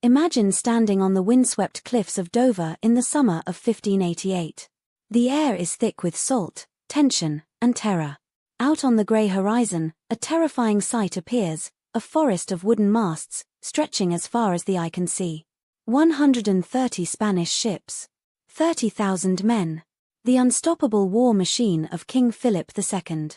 Imagine standing on the windswept cliffs of Dover in the summer of 1588. The air is thick with salt, tension, and terror. Out on the grey horizon, a terrifying sight appears, a forest of wooden masts, stretching as far as the eye can see. 130 Spanish ships. 30,000 men. The unstoppable war machine of King Philip II.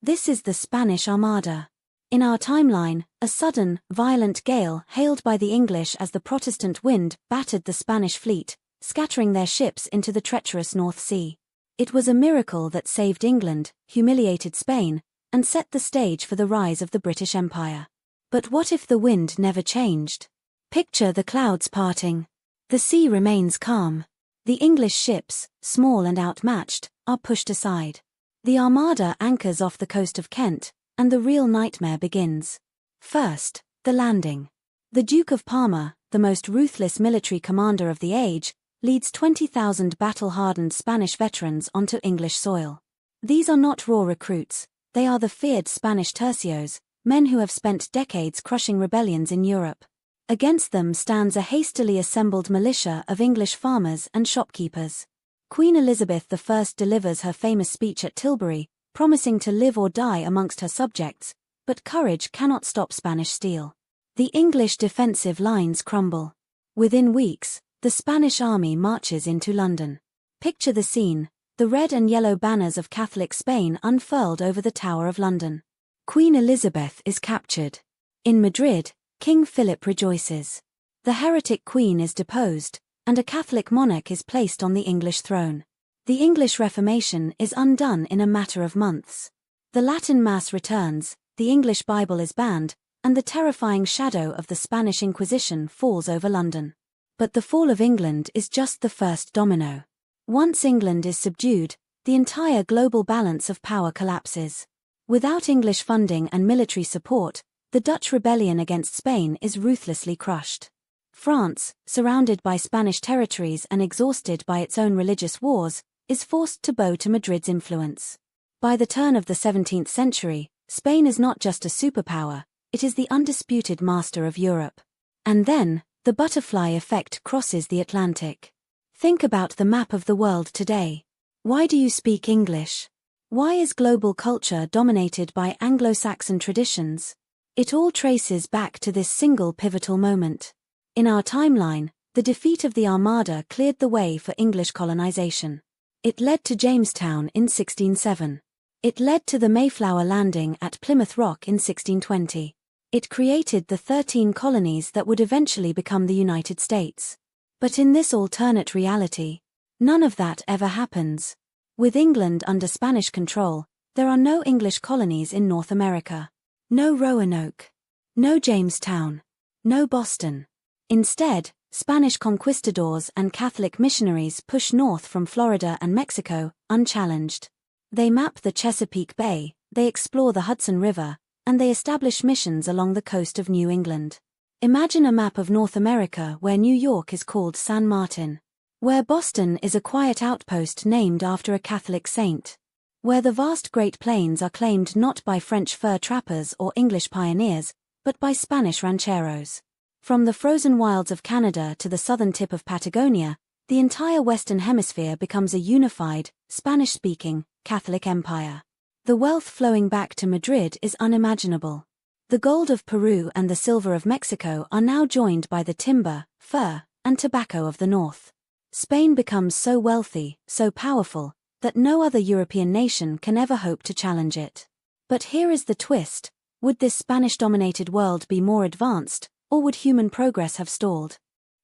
This is the Spanish Armada. In our timeline, a sudden, violent gale hailed by the English as the Protestant wind battered the Spanish fleet, scattering their ships into the treacherous North Sea. It was a miracle that saved England, humiliated Spain, and set the stage for the rise of the British Empire. But what if the wind never changed? Picture the clouds parting. The sea remains calm. The English ships, small and outmatched, are pushed aside. The Armada anchors off the coast of Kent, and the real nightmare begins. First, the landing. The Duke of Parma, the most ruthless military commander of the age, leads 20,000 battle-hardened Spanish veterans onto English soil. These are not raw recruits, they are the feared Spanish tercios, men who have spent decades crushing rebellions in Europe. Against them stands a hastily assembled militia of English farmers and shopkeepers. Queen Elizabeth I delivers her famous speech at Tilbury, promising to live or die amongst her subjects, but courage cannot stop Spanish steel. The English defensive lines crumble. Within weeks, the Spanish army marches into London. Picture the scene, the red and yellow banners of Catholic Spain unfurled over the Tower of London. Queen Elizabeth is captured. In Madrid, King Philip rejoices. The heretic queen is deposed, and a Catholic monarch is placed on the English throne. The English Reformation is undone in a matter of months. The Latin Mass returns, the English Bible is banned, and the terrifying shadow of the Spanish Inquisition falls over London. But the fall of England is just the first domino. Once England is subdued, the entire global balance of power collapses. Without English funding and military support, the Dutch rebellion against Spain is ruthlessly crushed. France, surrounded by Spanish territories and exhausted by its own religious wars, is forced to bow to Madrid's influence. By the turn of the 17th century, Spain is not just a superpower, it is the undisputed master of Europe. And then, the butterfly effect crosses the Atlantic. Think about the map of the world today. Why do you speak English? Why is global culture dominated by Anglo-Saxon traditions? It all traces back to this single pivotal moment. In our timeline, the defeat of the Armada cleared the way for English colonization. It led to Jamestown in 1607. It led to the Mayflower landing at Plymouth Rock in 1620. It created the 13 colonies that would eventually become the United States. But in this alternate reality, none of that ever happens. With England under Spanish control, there are no English colonies in North America. No Roanoke. No Jamestown. No Boston. Instead, Spanish conquistadors and Catholic missionaries push north from Florida and Mexico, unchallenged. They map the Chesapeake Bay, they explore the Hudson River, and they establish missions along the coast of New England. Imagine a map of North America where New York is called San Martin. Where Boston is a quiet outpost named after a Catholic saint. Where the vast Great Plains are claimed not by French fur trappers or English pioneers, but by Spanish rancheros. From the frozen wilds of Canada to the southern tip of Patagonia, the entire Western Hemisphere becomes a unified, Spanish-speaking, Catholic empire. The wealth flowing back to Madrid is unimaginable. The gold of Peru and the silver of Mexico are now joined by the timber, fur, and tobacco of the north. Spain becomes so wealthy, so powerful, that no other European nation can ever hope to challenge it. But here is the twist: would this Spanish-dominated world be more advanced, or would human progress have stalled?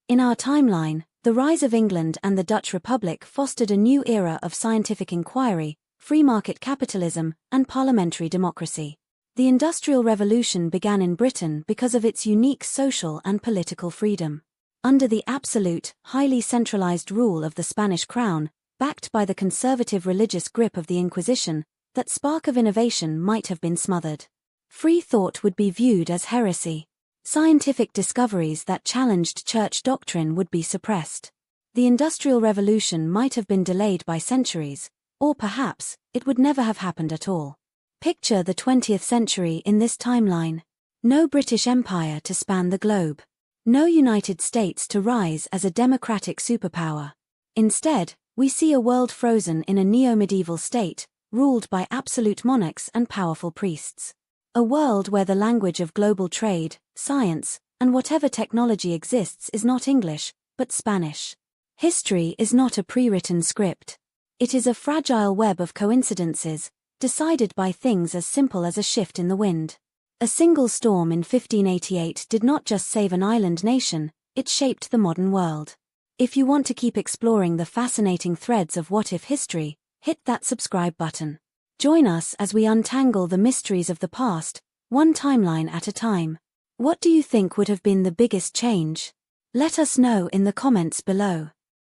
In our timeline, the rise of England and the Dutch Republic fostered a new era of scientific inquiry, free market capitalism, and parliamentary democracy. The Industrial Revolution began in Britain because of its unique social and political freedom. Under the absolute, highly centralized rule of the Spanish crown, backed by the conservative religious grip of the Inquisition, that spark of innovation might have been smothered. Free thought would be viewed as heresy. Scientific discoveries that challenged church doctrine would be suppressed. The Industrial Revolution might have been delayed by centuries, or perhaps, it would never have happened at all. Picture the 20th century in this timeline. No British Empire to span the globe. No United States to rise as a democratic superpower. Instead, we see a world frozen in a neo-medieval state, ruled by absolute monarchs and powerful priests. A world where the language of global trade, science, and whatever technology exists is not English, but Spanish. History is not a pre-written script. It is a fragile web of coincidences, decided by things as simple as a shift in the wind. A single storm in 1588 did not just save an island nation, it shaped the modern world. If you want to keep exploring the fascinating threads of what-if history, hit that subscribe button. Join us as we untangle the mysteries of the past, one timeline at a time. What do you think would have been the biggest change? Let us know in the comments below.